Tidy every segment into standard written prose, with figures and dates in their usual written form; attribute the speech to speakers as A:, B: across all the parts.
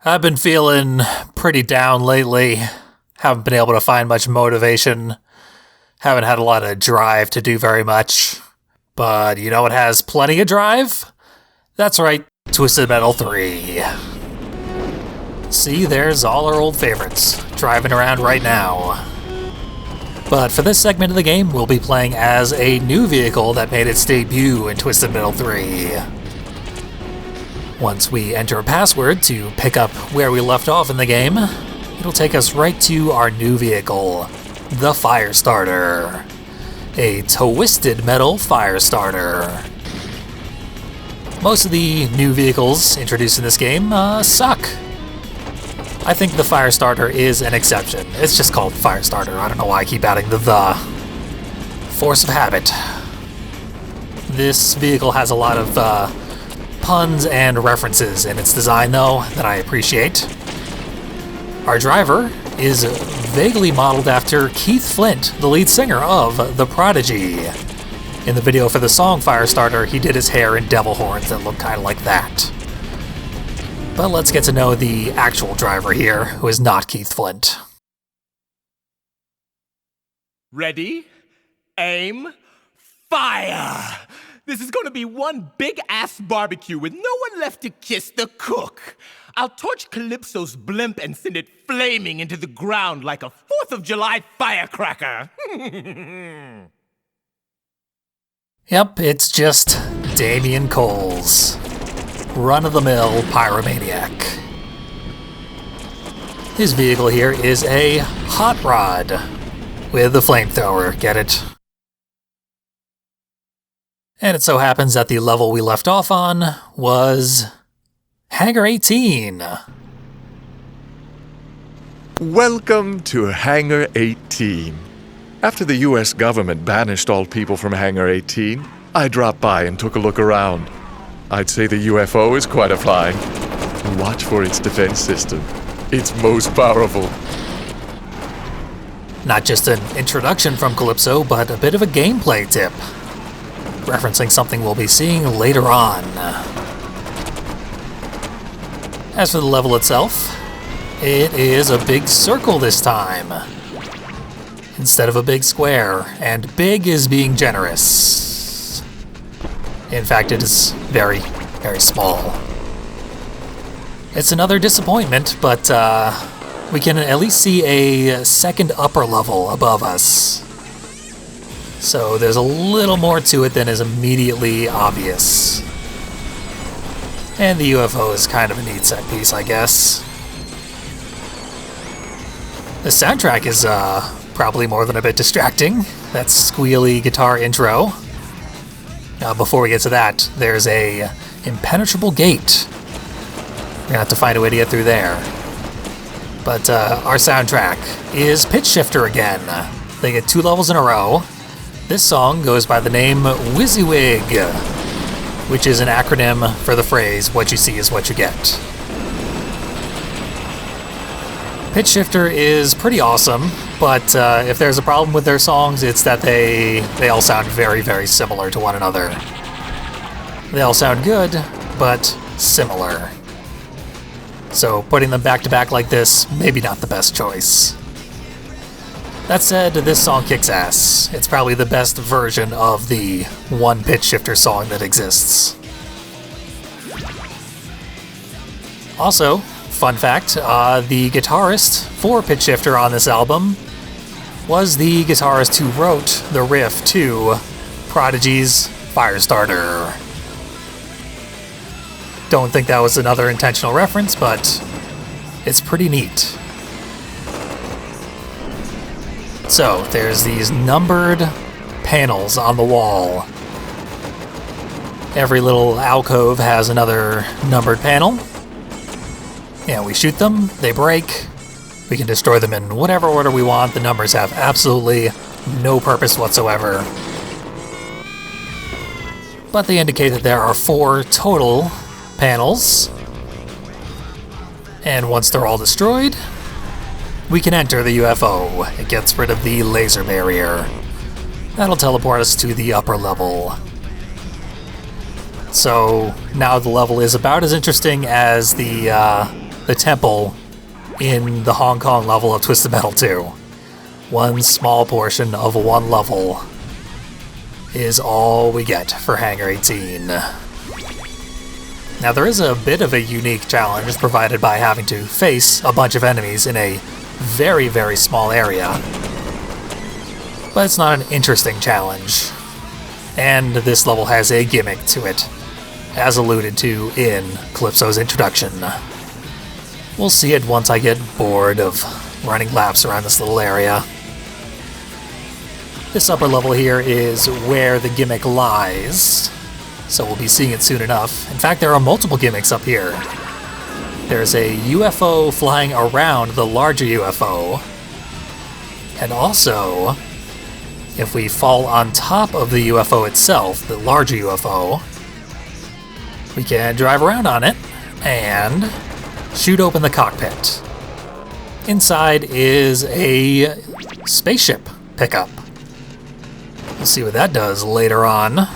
A: I've been feeling pretty down lately. Haven't been able to find much motivation. Haven't had a lot of drive to do very much. But you know what has plenty of drive? That's right, Twisted Metal 3. See, there's all our old favorites driving around right now. But for this segment of the game, we'll be playing as a new vehicle that made its debut in Twisted Metal 3. Once we enter a password to pick up where we left off in the game, it'll take us right to our new vehicle, the Firestarter. A Twisted Metal Firestarter. Most of the new vehicles introduced in this game suck. I think the Firestarter is an exception. It's just called Firestarter. I don't know why I keep adding the. Force of habit. This vehicle has a lot of puns and references in its design, though, that I appreciate. Our driver is vaguely modeled after Keith Flint, the lead singer of The Prodigy. In the video for the song Firestarter, he did his hair in devil horns that look kind of like that. But let's get to know the actual driver here, who is not Keith Flint.
B: Ready? Aim? Fire! This is gonna be one big-ass barbecue with no one left to kiss the cook. I'll torch Calypso's blimp and send it flaming into the ground like a 4th of July firecracker.
A: Yep, it's just Damian Coles. Run-of-the-mill pyromaniac. His vehicle here is a hot rod with a flamethrower, get it? And it so happens that the level we left off on was Hangar 18.
C: Welcome to Hangar 18. After the US government banished all people from Hangar 18, I dropped by and took a look around. I'd say the UFO is quite a find. Watch for its defense system. It's most powerful.
A: Not just an introduction from Calypso, but a bit of a gameplay tip, referencing something we'll be seeing later on. As for the level itself, it is a big circle this time, instead of a big square, and big is being generous. In fact, it is very, very small. It's another disappointment, but we can at least see a second upper level above us. So there's a little more to it than is immediately obvious. And the UFO is kind of a neat set piece, I guess. The soundtrack is probably more than a bit distracting. That squealy guitar intro. Before we get to that, there's a impenetrable gate. We're gonna have to find a way to get through there. But our soundtrack is Pitch Shifter again. They get 2 levels in a row. This song goes by the name WYSIWYG, which is an acronym for the phrase, what you see is what you get. Pitch Shifter is pretty awesome, but if there's a problem with their songs, it's that they all sound very, very similar to one another. They all sound good, but similar. So putting them back to back like this, maybe not the best choice. That said, this song kicks ass. It's probably the best version of the one Pitch Shifter song that exists. Also, fun fact, the guitarist for Pitch Shifter on this album was the guitarist who wrote the riff to Prodigy's Firestarter. Don't think that was another intentional reference, but it's pretty neat. So, there's these numbered panels on the wall. Every little alcove has another numbered panel. And we shoot them, they break. We can destroy them in whatever order we want. The numbers have absolutely no purpose whatsoever. But they indicate that there are 4 total panels. And once they're all destroyed, we can enter the UFO. It gets rid of the laser barrier. That'll teleport us to the upper level. So now the level is about as interesting as the the temple in the Hong Kong level of Twisted Metal 2. One small portion of one level is all we get for Hangar 18. Now there is a bit of a unique challenge provided by having to face a bunch of enemies in a very, very small area. But it's not an interesting challenge. And this level has a gimmick to it, as alluded to in Calypso's introduction. We'll see it once I get bored of running laps around this little area. This upper level here is where the gimmick lies, so we'll be seeing it soon enough. In fact, there are multiple gimmicks up here. There's a UFO flying around the larger UFO, and also, if we fall on top of the UFO itself, the larger UFO, we can drive around on it and shoot open the cockpit. Inside is a spaceship pickup. We'll see what that does later on.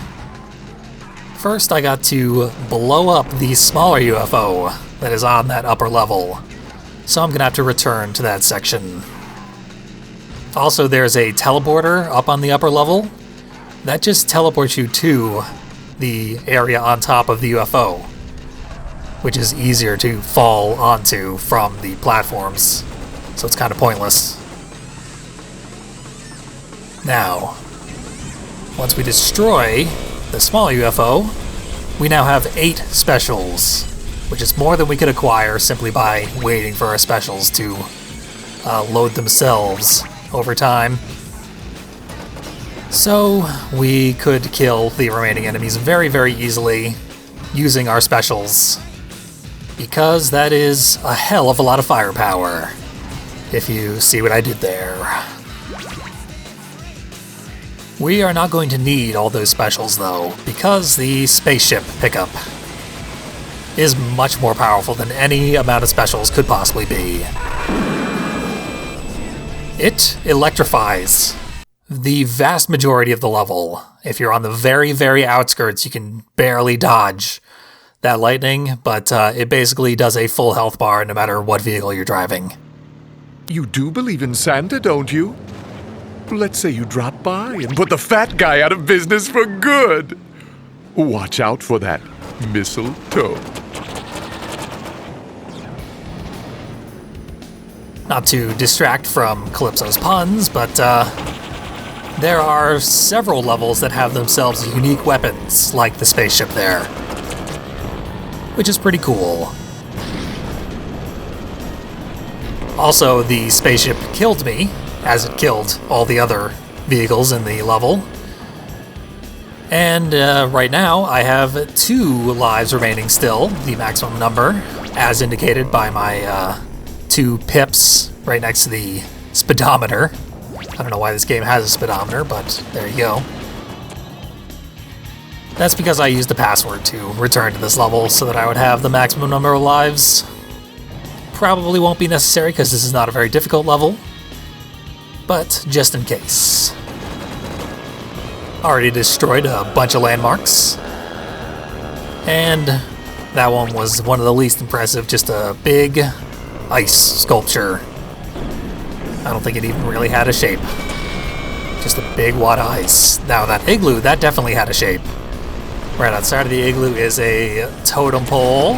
A: First, I got to blow up the smaller UFO that is on that upper level, so I'm gonna have to return to that section. Also, there's a teleporter up on the upper level that just teleports you to the area on top of the UFO, which is easier to fall onto from the platforms, so it's kind of pointless. Now, once we destroy the small UFO, we now have 8 specials, which is more than we could acquire simply by waiting for our specials to load themselves over time. So we could kill the remaining enemies very, very easily using our specials, because that is a hell of a lot of firepower, if you see what I did there. We are not going to need all those specials though, because the spaceship pickup is much more powerful than any amount of specials could possibly be. It electrifies the vast majority of the level. If you're on the very, very outskirts, you can barely dodge that lightning, but it basically does a full health bar no matter what vehicle you're driving.
C: You do believe in Santa, don't you? Let's say you drop by and put the fat guy out of business for good. Watch out for that mistletoe.
A: Not to distract from Calypso's puns, but there are several levels that have themselves unique weapons, like the spaceship there, which is pretty cool. Also, the spaceship killed me, as it killed all the other vehicles in the level. And right now, I have 2 lives remaining still, the maximum number, as indicated by my 2 pips right next to the speedometer. I don't know why this game has a speedometer, but there you go. That's because I used the password to return to this level so that I would have the maximum number of lives. Probably won't be necessary because this is not a very difficult level, but just in case. Already destroyed a bunch of landmarks, and that one was one of the least impressive, just a big ice sculpture. I don't think it even really had a shape. Just a big wad of ice. Now that igloo, that definitely had a shape. Right outside of the igloo is a totem pole.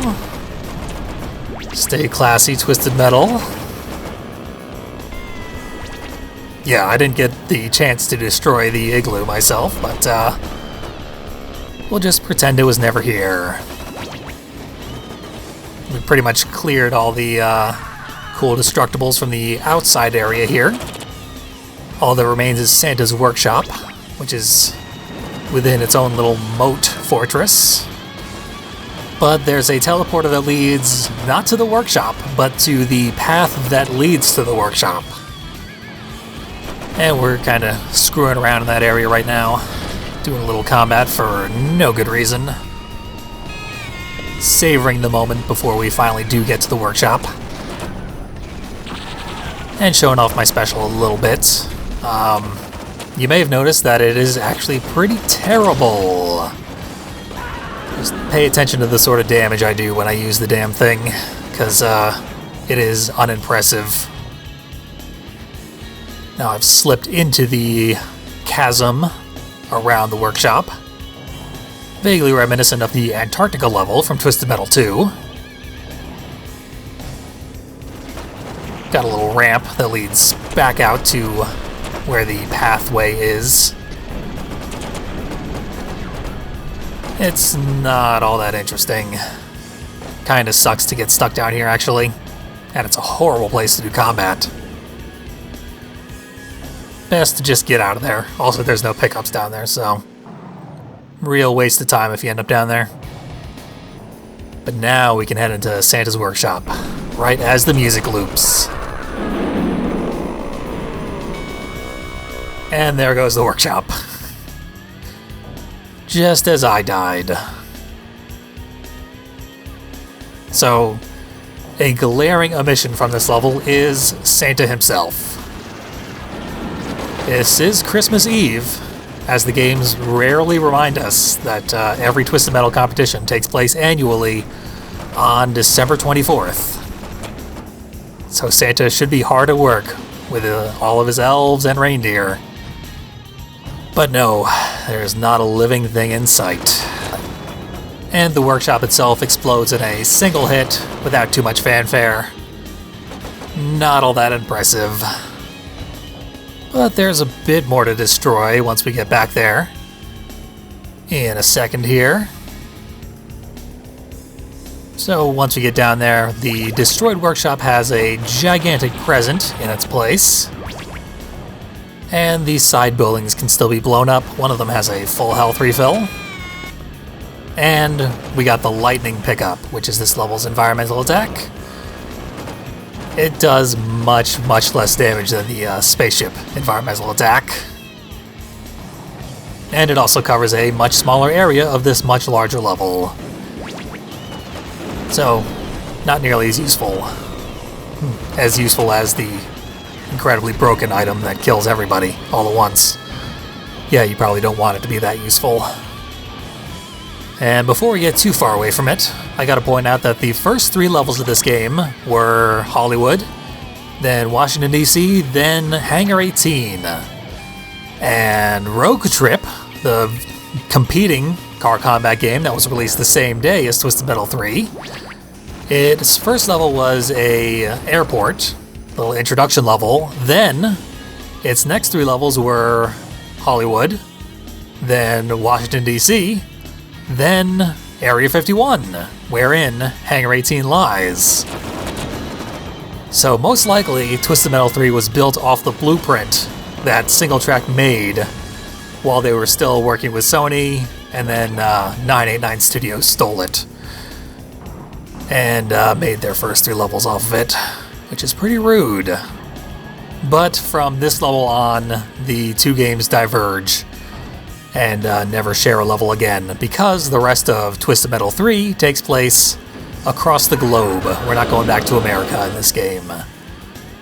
A: Stay classy, Twisted Metal. Yeah, I didn't get the chance to destroy the igloo myself, but we'll just pretend it was never here. We pretty much cleared all the cool destructibles from the outside area here. All that remains is Santa's workshop, which is within its own little moat fortress. But there's a teleporter that leads not to the workshop, but to the path that leads to the workshop. And we're kind of screwing around in that area right now, doing a little combat for no good reason. Savoring the moment before we finally do get to the workshop. And showing off my special a little bit. You may have noticed that it is actually pretty terrible. Just pay attention to the sort of damage I do when I use the damn thing, because it is unimpressive. Now I've slipped into the chasm around the workshop, vaguely reminiscent of the Antarctica level from Twisted Metal 2. Got a little ramp that leads back out to where the pathway is. It's not all that interesting. Kinda sucks to get stuck down here, actually. And it's a horrible place to do combat. Best to just get out of there. Also, there's no pickups down there, so real waste of time if you end up down there. But now we can head into Santa's workshop, right as the music loops. And there goes the workshop. Just as I died. So, a glaring omission from this level is Santa himself. This is Christmas Eve, as the games rarely remind us that every Twisted Metal competition takes place annually on December 24th. So Santa should be hard at work with all of his elves and reindeer. But no, there's not a living thing in sight. And the workshop itself explodes in a single hit without too much fanfare. Not all that impressive. But there's a bit more to destroy once we get back there. In a second here. So once we get down there, the destroyed workshop has a gigantic present in its place. And these side buildings can still be blown up. One of them has a full health refill. And we got the lightning pickup, which is this level's environmental attack. It does much, much less damage than the spaceship environmental attack. And it also covers a much smaller area of this much larger level. So, not nearly as useful. As useful as the incredibly broken item that kills everybody all at once. Yeah, you probably don't want it to be that useful. And before we get too far away from it, I gotta point out that the first 3 levels of this game were Hollywood, then Washington DC, then Hangar 18. And Rogue Trip, the competing car combat game that was released the same day as Twisted Metal 3, its first level was a airport, little introduction level. Then its next 3 levels were Hollywood, then Washington DC, then Area 51, wherein Hangar 18 lies. So most likely, Twisted Metal 3 was built off the blueprint that SingleTrack made while they were still working with Sony, and then 989 Studios stole it and made their first 3 levels off of it, which is pretty rude. But from this level on, the 2 games diverge and never share a level again, because the rest of Twisted Metal 3 takes place across the globe. We're not going back to America in this game,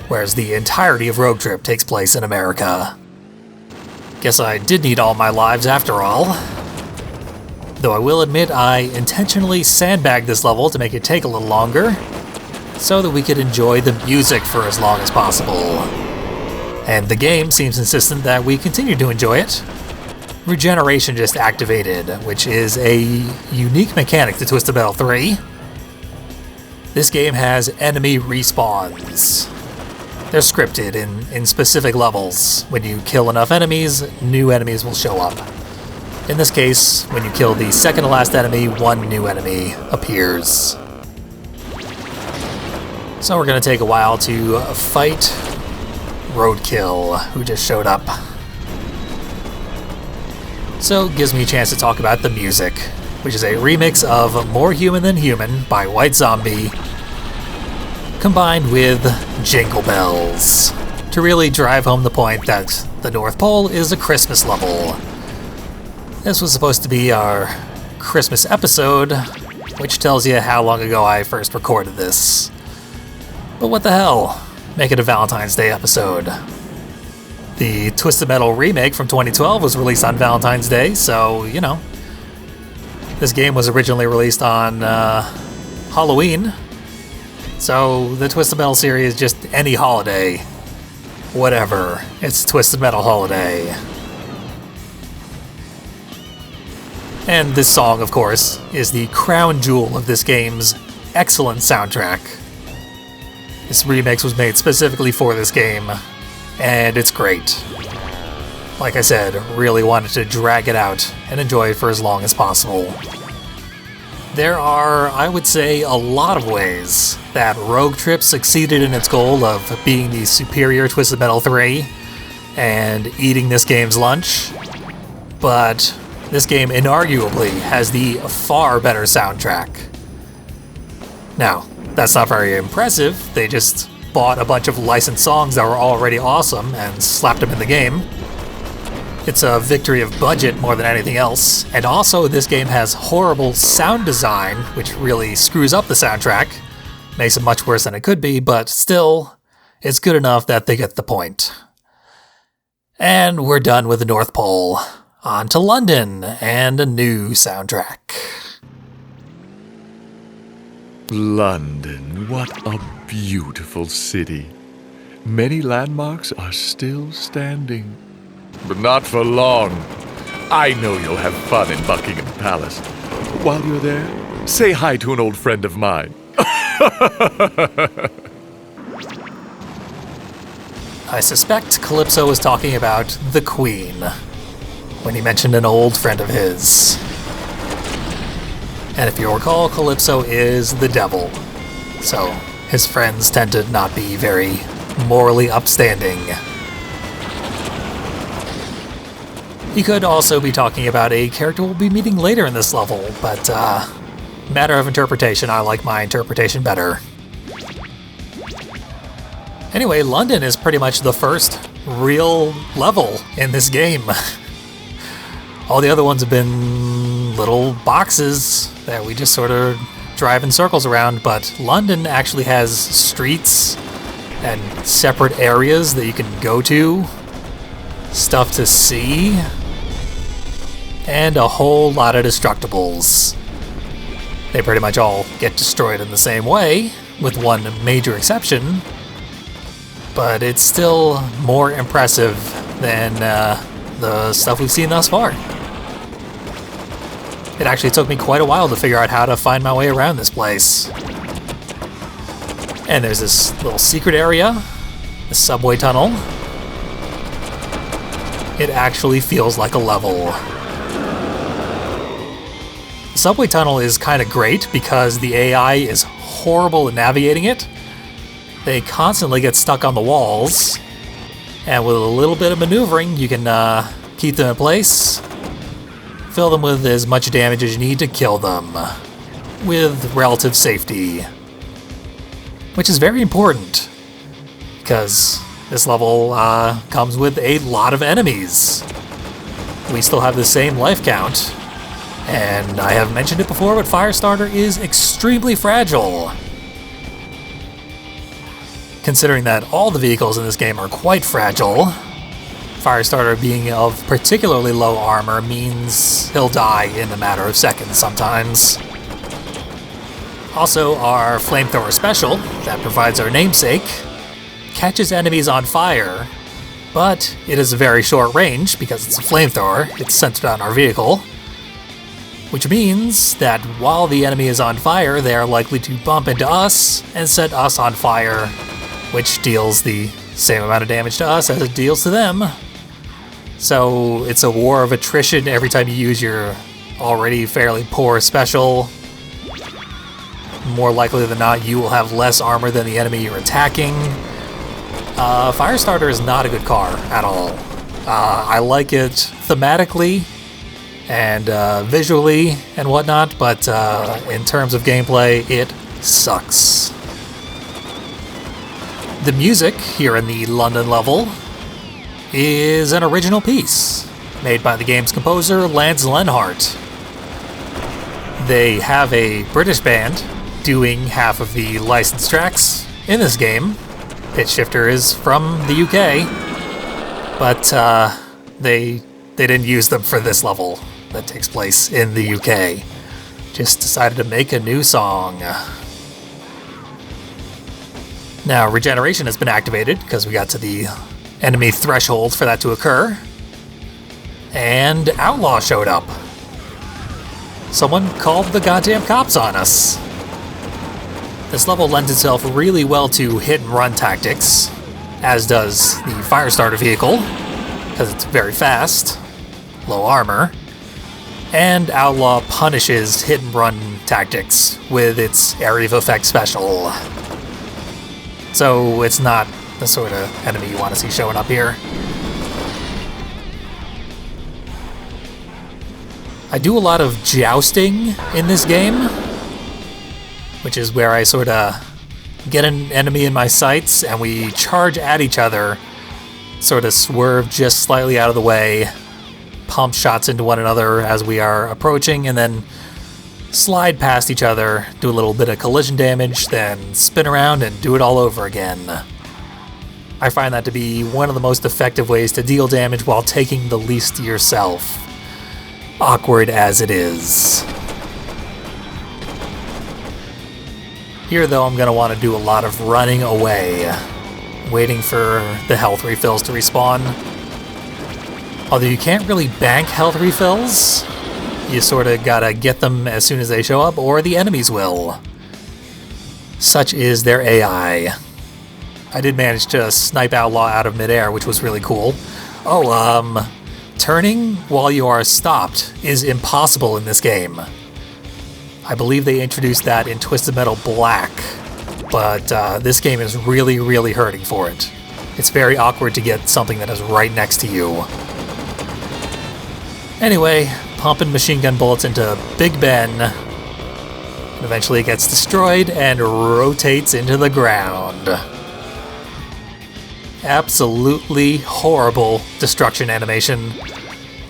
A: whereas the entirety of Rogue Trip takes place in America. Guess I did need all my lives after all. Though I will admit I intentionally sandbagged this level to make it take a little longer, so that we could enjoy the music for as long as possible. And the game seems insistent that we continue to enjoy it. Regeneration just activated, which is a unique mechanic to Twisted Metal 3. This game has enemy respawns. They're scripted in specific levels. When you kill enough enemies, new enemies will show up. In this case, when you kill the second to last enemy, 1 new enemy appears. So we're going to take a while to fight Roadkill, who just showed up. So it gives me a chance to talk about the music, which is a remix of More Human Than Human by White Zombie, combined with Jingle Bells, to really drive home the point that the North Pole is a Christmas level. This was supposed to be our Christmas episode, which tells you how long ago I first recorded this. But what the hell? Make it a Valentine's Day episode. The Twisted Metal remake from 2012 was released on Valentine's Day, so, you know, This game was originally released on Halloween, so the Twisted Metal series is just any holiday. Whatever, it's Twisted Metal Holiday. And this song, of course, is the crown jewel of this game's excellent soundtrack. This remix was made specifically for this game, and it's great. Like I said, really wanted to drag it out and enjoy it for as long as possible. There are, I would say, a lot of ways that Rogue Trip succeeded in its goal of being the superior Twisted Metal 3 and eating this game's lunch, but this game inarguably has the far better soundtrack. Now, that's not very impressive. They just bought a bunch of licensed songs that were already awesome and slapped them in the game. It's a victory of budget more than anything else, and also this game has horrible sound design, which really screws up the soundtrack, makes it much worse than it could be, but still, it's good enough that they get the point. And we're done with the North Pole. On to London and a new soundtrack.
C: London, what a beautiful city. Many landmarks are still standing. But not for long. I know you'll have fun in Buckingham Palace. While you're there, say hi to an old friend of mine.
A: I suspect Calypso was talking about the Queen when he mentioned an old friend of his. And if you recall, Calypso is the devil, so his friends tend to not be very morally upstanding. You could also be talking about a character we'll be meeting later in this level, but matter of interpretation, I like my interpretation better. Anyway, London is pretty much the first real level in this game. All the other ones have been little boxes that we just sort of drive in circles around, but London actually has streets and separate areas that you can go to, stuff to see, and a whole lot of destructibles. They pretty much all get destroyed in the same way, with one major exception, but it's still more impressive than the stuff we've seen thus far. It actually took me quite a while to figure out how to find my way around this place. And there's this little secret area, the subway tunnel. It actually feels like a level. The subway tunnel is kind of great because the AI is horrible at navigating it. They constantly get stuck on the walls, and with a little bit of maneuvering, you can keep them in place, fill them with as much damage as you need to kill them, with relative safety. Which is very important, because this level comes with a lot of enemies. We still have the same life count, and I have mentioned it before, but Firestarter is extremely fragile. Considering that all the vehicles in this game are quite fragile, Firestarter being of particularly low armor means he'll die in a matter of seconds sometimes. Also, our flamethrower special, that provides our namesake, catches enemies on fire, but it is a very short range because it's a flamethrower, it's centered on our vehicle, which means that while the enemy is on fire, they are likely to bump into us and set us on fire, which deals the same amount of damage to us as it deals to them. So it's a war of attrition every time you use your already fairly poor special. More likely than not, you will have less armor than the enemy you're attacking. Firestarter is not a good car at all. I like it thematically and visually and whatnot, but in terms of gameplay, it sucks. The music here in the London level is an original piece made by the game's composer, Lance Lenhart. They have a British band doing half of the licensed tracks in this game. Pitch Shifter is from the UK, but they didn't use them for this level that takes place in the UK. just decided to make a new song. Now, regeneration has been activated because we got to the enemy threshold for that to occur. And Outlaw showed up. Someone called the goddamn cops on us. This level lends itself really well to hit and run tactics, as does the Firestarter vehicle, because it's very fast, low armor, and Outlaw punishes hit and run tactics with its area of effect special. So it's not the sort of enemy you want to see showing up here. I do a lot of jousting in this game, which is where I sort of get an enemy in my sights and we charge at each other, sort of swerve just slightly out of the way, pump shots into one another as we are approaching, and then slide past each other, do a little bit of collision damage, then spin around and do it all over again. I find that to be one of the most effective ways to deal damage while taking the least to yourself, awkward as it is. Here though, I'm going to want to do a lot of running away, waiting for the health refills to respawn. Although you can't really bank health refills, you sort of gotta get them as soon as they show up, or the enemies will. Such is their AI. I did manage to snipe Outlaw out of midair, which was really cool. Oh, turning while you are stopped is impossible in this game. I believe they introduced that in Twisted Metal Black, but this game is really, really hurting for it. It's very awkward to get something that is right next to you. Anyway, pumping machine gun bullets into Big Ben. And eventually it gets destroyed and rotates into the ground. Absolutely horrible destruction animation.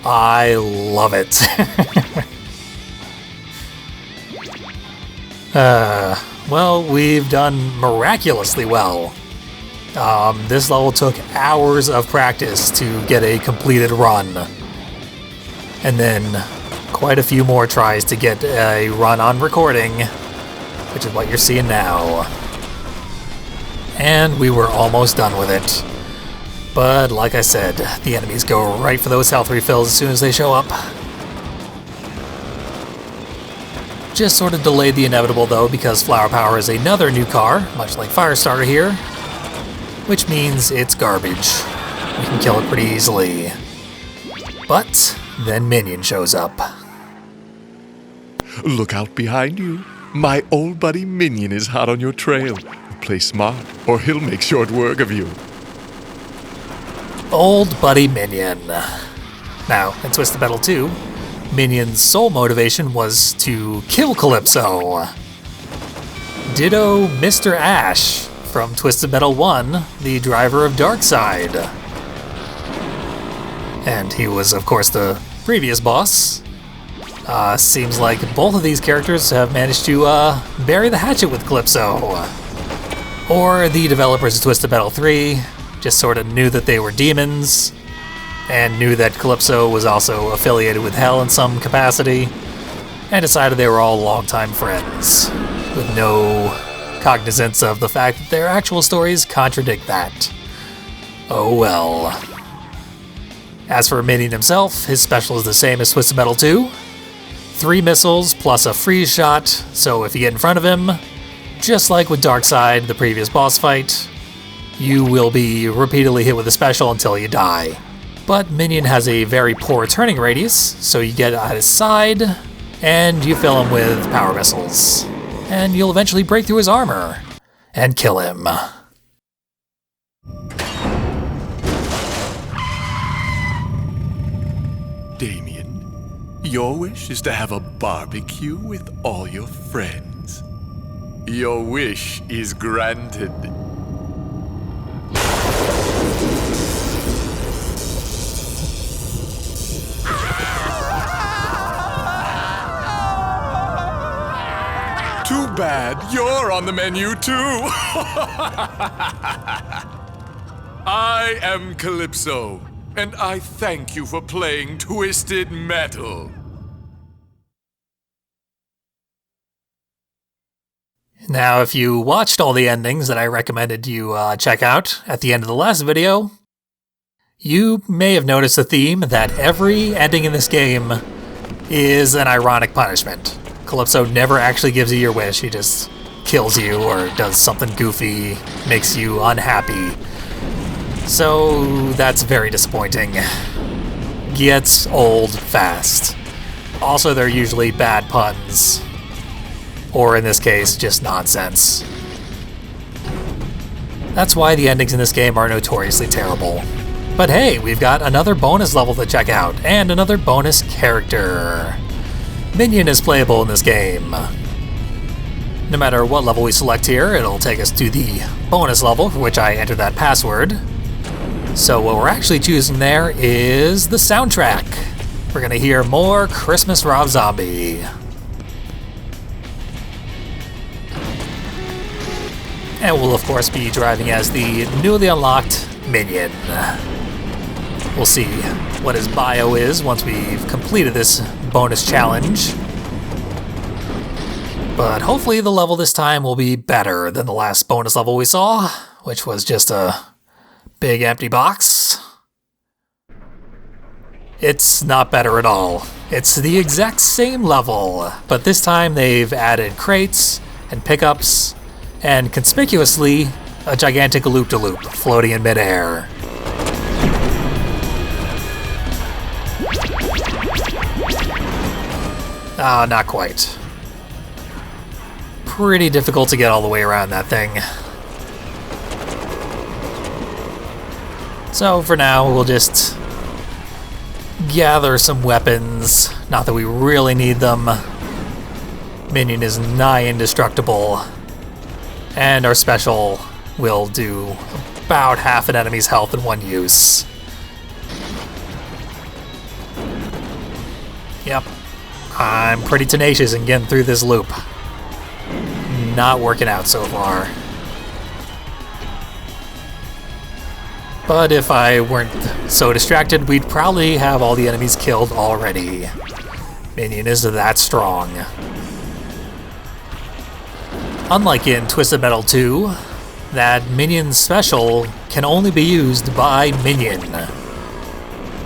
A: I love it. Well, we've done miraculously well. This level took hours of practice to get a completed run. And then quite a few more tries to get a run on recording, which is what you're seeing now. And we were almost done with it. But like I said, the enemies go right for those health refills as soon as they show up. Just sort of delayed the inevitable though, because Flower Power is another new car, much like Firestarter here, which means it's garbage. We can kill it pretty easily. But then Minion shows up.
C: Look out behind you. My old buddy Minion is hot on your trail. Play smart, or he'll make short work of you.
A: Old buddy Minion. Now, in Twisted Metal 2, Minion's sole motivation was to kill Calypso. Ditto Mr. Ash from Twisted Metal 1, the driver of Darkseid. And he was, of course, the previous boss. Seems like both of these characters have managed to bury the hatchet with Calypso. Or the developers of Twisted Metal 3 just sort of knew that they were demons, and knew that Calypso was also affiliated with Hell in some capacity, and decided they were all longtime friends, with no cognizance of the fact that their actual stories contradict that. Oh well. As for Minion himself, his special is the same as Twisted Metal 2. 3 missiles plus a freeze shot, so if you get in front of him, just like with Darkseid, the previous boss fight, you will be repeatedly hit with a special until you die. But Minion has a very poor turning radius, so you get at his side, and you fill him with power missiles. And you'll eventually break through his armor, and kill him.
C: Damien, your wish is to have a barbecue with all your friends. Your wish is granted. Too bad you're on the menu too. I am Calypso, and I thank you for playing Twisted Metal.
A: Now, if you watched all the endings that I recommended you check out at the end of the last video, you may have noticed a theme that every ending in this game is an ironic punishment. Calypso never actually gives you your wish, he just kills you or does something goofy, makes you unhappy. So that's very disappointing. Gets old fast. Also, they're usually bad puns. Or in this case, just nonsense. That's why the endings in this game are notoriously terrible. But hey, we've got another bonus level to check out, and another bonus character. Minion is playable in this game. No matter what level we select here, it'll take us to the bonus level for which I entered that password. So what we're actually choosing there is the soundtrack. We're gonna hear more Christmas Rob Zombie. And we'll of course be driving as the newly unlocked Minion. We'll see what his bio is once we've completed this bonus challenge. But hopefully the level this time will be better than the last bonus level we saw, which was just a big empty box. It's not better at all. It's the exact same level, but this time they've added crates and pickups, and conspicuously, a gigantic loop-de-loop floating in midair. Not quite. Pretty difficult to get all the way around that thing. So for now, we'll just gather some weapons. Not that we really need them. Minion is nigh indestructible. And our special will do about half an enemy's health in one use. Yep. I'm pretty tenacious in getting through this loop. Not working out so far. But if I weren't so distracted, we'd probably have all the enemies killed already. Minion is that strong. Unlike in Twisted Metal 2, that Minion special can only be used by Minion.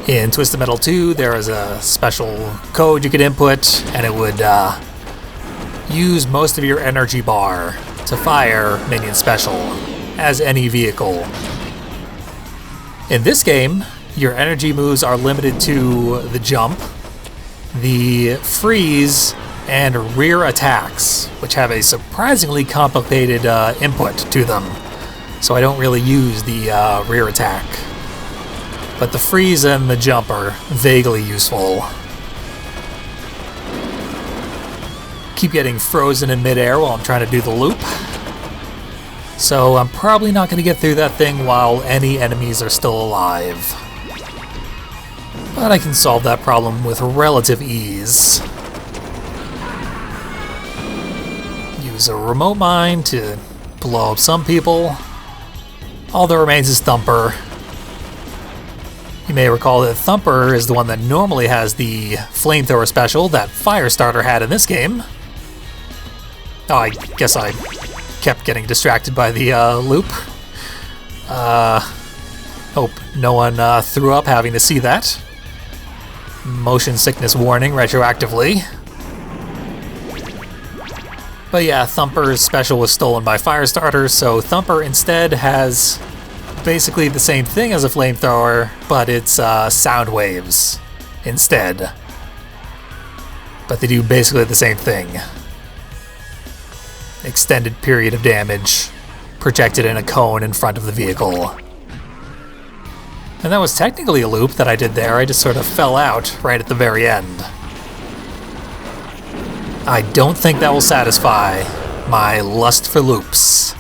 A: In Twisted Metal 2, there is a special code you could input, and it would use most of your energy bar to fire Minion special, as any vehicle. In this game, your energy moves are limited to the jump, the freeze, and rear attacks, which have a surprisingly complicated input to them. So I don't really use the rear attack. But the freeze and the jump are vaguely useful. Keep getting frozen in midair while I'm trying to do the loop. So I'm probably not going to get through that thing while any enemies are still alive. But I can solve that problem with relative ease. Use a remote mine to blow up some people. All that remains is Thumper. You may recall that Thumper is the one that normally has the flamethrower special that Firestarter had in this game. Oh, I guess I kept getting distracted by the loop. Hope no one threw up having to see that. Motion sickness warning retroactively. But yeah, Thumper's special was stolen by Firestarter, so Thumper instead has basically the same thing as a flamethrower, but it's sound waves instead. But they do basically the same thing. Extended period of damage, projected in a cone in front of the vehicle. And that was technically a loop that I did there, I just sort of fell out right at the very end. I don't think that will satisfy my lust for loops.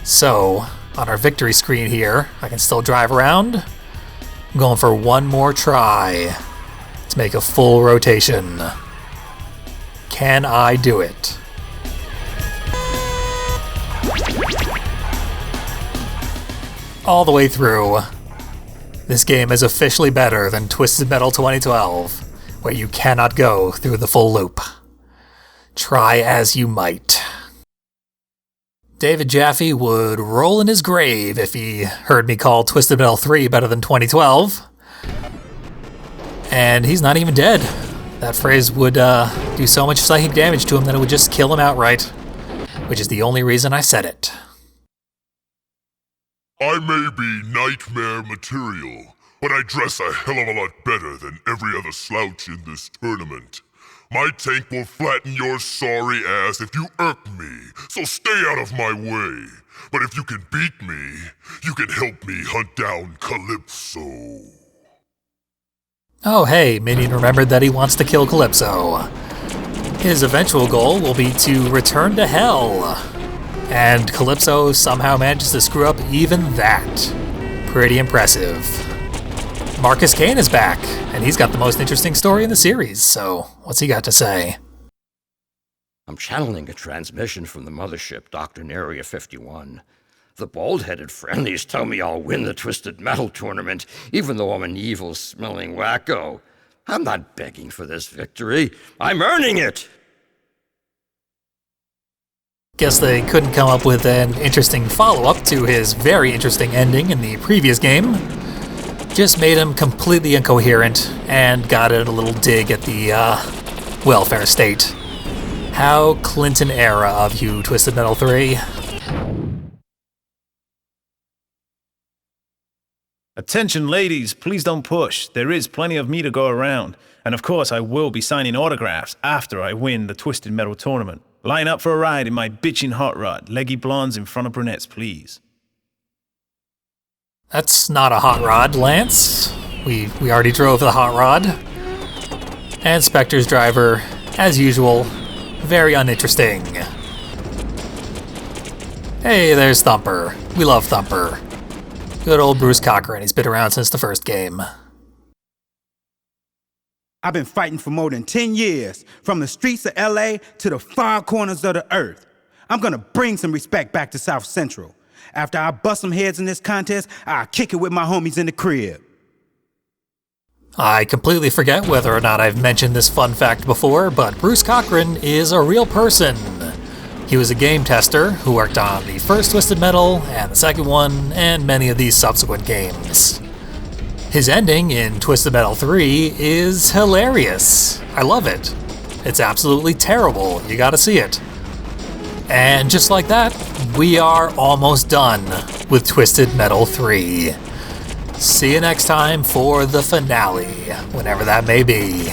A: So, on our victory screen here, I can still drive around. I'm going for one more try to make a full rotation. Can I do it? All the way through. This game is officially better than Twisted Metal 2012, where you cannot go through the full loop. Try as you might. David Jaffe would roll in his grave if he heard me call Twisted Metal 3 better than 2012. And he's not even dead. That phrase would do so much psychic damage to him that it would just kill him outright. Which is the only reason I said it.
D: I may be nightmare material, but I dress a hell of a lot better than every other slouch in this tournament. My tank will flatten your sorry ass if you irk me, so stay out of my way. But if you can beat me, you can help me hunt down Calypso.
A: Oh hey, Minion remembered that he wants to kill Calypso. His eventual goal will be to return to hell. And Calypso somehow manages to screw up even that. Pretty impressive. Marcus Kane is back, and he's got the most interesting story in the series, so what's he got to say?
E: I'm channeling a transmission from the mothership docked in Area 51. The bald-headed friendlies tell me I'll win the Twisted Metal tournament, even though I'm an evil-smelling wacko. I'm not begging for this victory. I'm earning it!
A: Guess they couldn't come up with an interesting follow-up to his very interesting ending in the previous game. Just made him completely incoherent and got a little dig at the welfare state. How Clinton era of you, Twisted Metal 3.
F: Attention ladies, please don't push. There is plenty of me to go around. And of course I will be signing autographs after I win the Twisted Metal tournament. Line up for a ride in my bitchin' hot rod. Leggy blondes in front of brunettes, please.
A: That's not a hot rod, Lance. We already drove the hot rod. And Spectre's driver, as usual, very uninteresting. Hey, there's Thumper. We love Thumper. Good old Bruce Cochran. He's been around since the first game.
G: I've been fighting for more than 10 years, from the streets of LA to the far corners of the earth. I'm gonna bring some respect back to South Central. After I bust some heads in this contest, I'll kick it with my homies in the crib.
A: I completely forget whether or not I've mentioned this fun fact before, but Bruce Cochran is a real person. He was a game tester who worked on the first Twisted Metal and the second one, and many of these subsequent games. His ending in Twisted Metal 3 is hilarious. I love it. It's absolutely terrible. You gotta see it. And just like that, we are almost done with Twisted Metal 3. See you next time for the finale, whenever that may be.